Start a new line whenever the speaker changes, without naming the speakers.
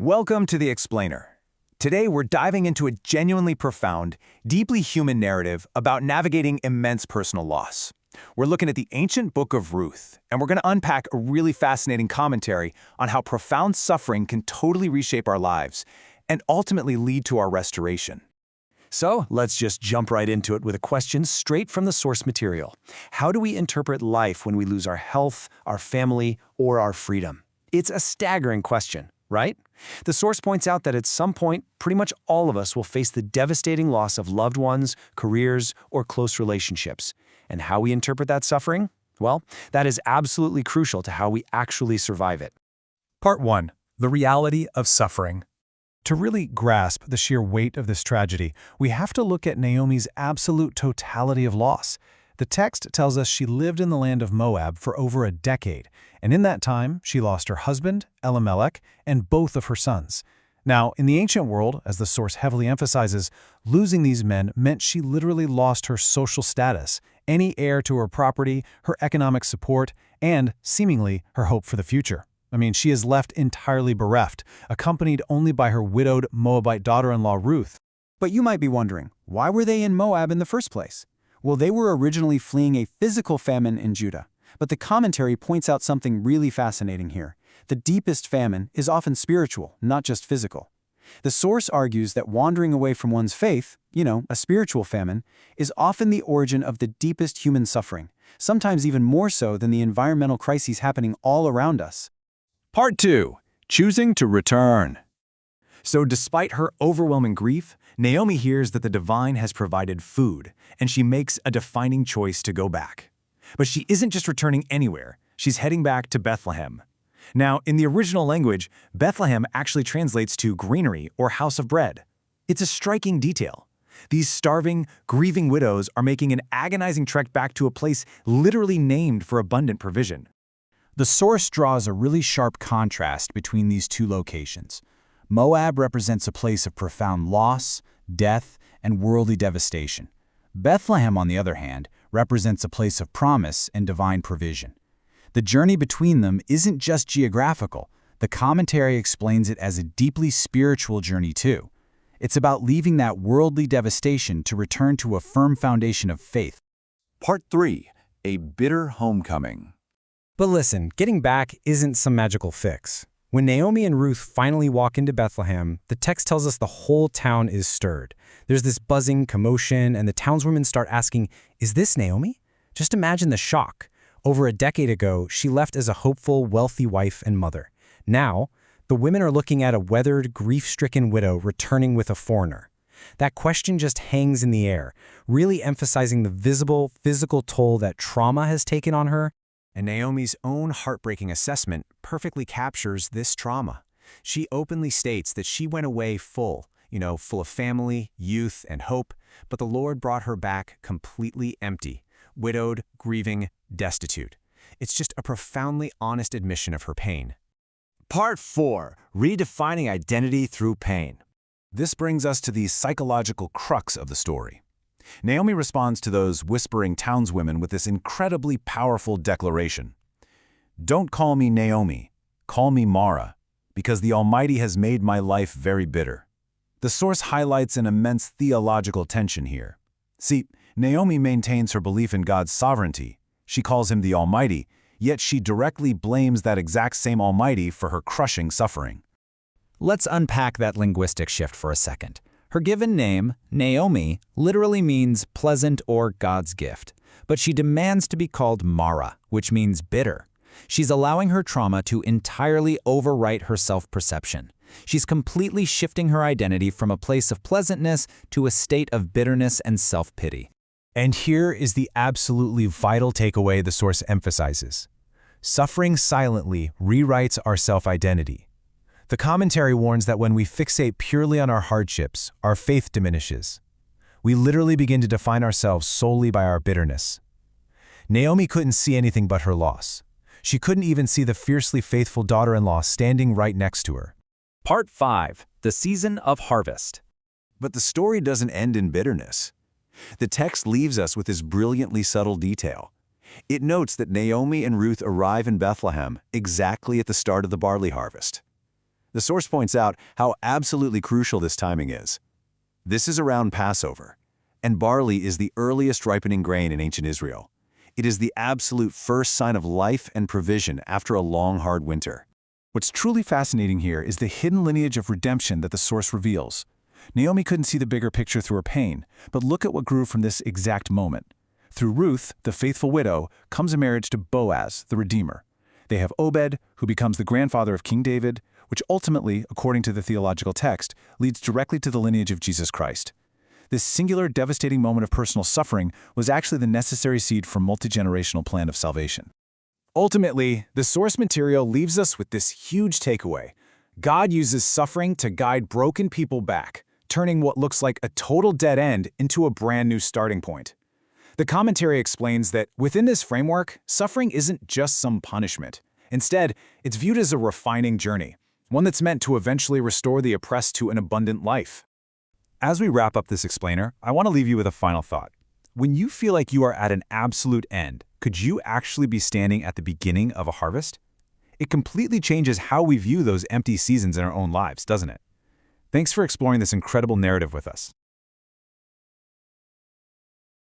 Welcome to The Explainer. Today we're diving into a genuinely profound, deeply human narrative about navigating immense personal loss. We're looking at the ancient book of Ruth, and we're going to unpack a really fascinating commentary on how profound suffering can totally reshape our lives and ultimately lead to our restoration.
So let's just jump right into it with a question straight from the source material. How do we interpret life when we lose our health, our family, or our freedom? It's a staggering question, right? The source points out that at some point, pretty much all of us will face the devastating loss of loved ones, careers, or close relationships. And how we interpret that suffering? Well, that is absolutely crucial to how we actually survive it.
Part 1. The reality of suffering. To really grasp the sheer weight of this tragedy, we have to look at Naomi's absolute totality of loss. The text tells us she lived in the land of Moab for over a decade, and in that time, she lost her husband, Elimelech, and both of her sons. Now, in the ancient world, as the source heavily emphasizes, losing these men meant she literally lost her social status, any heir to her property, her economic support, and, seemingly, her hope for the future. She is left entirely bereft, accompanied only by her widowed Moabite daughter-in-law Ruth.
But you might be wondering, why were they in Moab in the first place? Well, they were originally fleeing a physical famine in Judah. But the commentary points out something really fascinating here. The deepest famine is often spiritual, not just physical. The source argues that wandering away from one's faith, a spiritual famine, is often the origin of the deepest human suffering, sometimes even more so than the environmental crises happening all around us.
Part 2. Choosing to return.
So despite her overwhelming grief, Naomi hears that the divine has provided food, and she makes a defining choice to go back. But she isn't just returning anywhere, she's heading back to Bethlehem. Now, in the original language, Bethlehem actually translates to granary or house of bread. It's a striking detail. These starving, grieving widows are making an agonizing trek back to a place literally named for abundant provision.
The source draws a really sharp contrast between these two locations. Moab represents a place of profound loss, death, and worldly devastation. Bethlehem, on the other hand, represents a place of promise and divine provision. The journey between them isn't just geographical. The commentary explains it as a deeply spiritual journey too. It's about leaving that worldly devastation to return to a firm foundation of faith.
Part 3. A bitter homecoming.
But listen, getting back isn't some magical fix. When Naomi and Ruth finally walk into Bethlehem, the text tells us the whole town is stirred. There's this buzzing commotion, and the townswomen start asking, "Is this Naomi?" Just imagine the shock. Over a decade ago, she left as a hopeful, wealthy wife and mother. Now, the women are looking at a weathered, grief-stricken widow returning with a foreigner. That question just hangs in the air, really emphasizing the visible, physical toll that trauma has taken on her.
And Naomi's own heartbreaking assessment perfectly captures this trauma. She openly states that she went away full of family, youth, and hope, but the Lord brought her back completely empty, widowed, grieving, destitute. It's just a profoundly honest admission of her pain.
Part 4. Redefining identity through pain.
This brings us to the psychological crux of the story. Naomi responds to those whispering townswomen with this incredibly powerful declaration. "Don't call me Naomi, call me Mara, because the Almighty has made my life very bitter." The source highlights an immense theological tension here. See, Naomi maintains her belief in God's sovereignty. She calls him the Almighty, yet she directly blames that exact same Almighty for her crushing suffering.
Let's unpack that linguistic shift for a second. Her given name, Naomi, literally means pleasant or God's gift, but she demands to be called Mara, which means bitter. She's allowing her trauma to entirely overwrite her self-perception. She's completely shifting her identity from a place of pleasantness to a state of bitterness and self-pity.
And here is the absolutely vital takeaway the source emphasizes. Suffering silently rewrites our self-identity. The commentary warns that when we fixate purely on our hardships, our faith diminishes. We literally begin to define ourselves solely by our bitterness. Naomi couldn't see anything but her loss. She couldn't even see the fiercely faithful daughter-in-law standing right next to her.
Part 5. The season of harvest.
But the story doesn't end in bitterness. The text leaves us with this brilliantly subtle detail. It notes that Naomi and Ruth arrive in Bethlehem exactly at the start of the barley harvest. The source points out how absolutely crucial this timing is. This is around Passover, and barley is the earliest ripening grain in ancient Israel. It is the absolute first sign of life and provision after a long, hard winter.
What's truly fascinating here is the hidden lineage of redemption that the source reveals. Naomi couldn't see the bigger picture through her pain, but look at what grew from this exact moment. Through Ruth, the faithful widow, comes a marriage to Boaz, the Redeemer. They have Obed, who becomes the grandfather of King David, which ultimately, according to the theological text, leads directly to the lineage of Jesus Christ. This singular, devastating moment of personal suffering was actually the necessary seed for a multi-generational plan of salvation.
Ultimately, the source material leaves us with this huge takeaway. God uses suffering to guide broken people back, turning what looks like a total dead end into a brand new starting point. The commentary explains that within this framework, suffering isn't just some punishment. Instead, it's viewed as a refining journey, one that's meant to eventually restore the oppressed to an abundant life.
As we wrap up this explainer, I want to leave you with a final thought. When you feel like you are at an absolute end, could you actually be standing at the beginning of a harvest? It completely changes how we view those empty seasons in our own lives, doesn't it? Thanks for exploring this incredible narrative with us.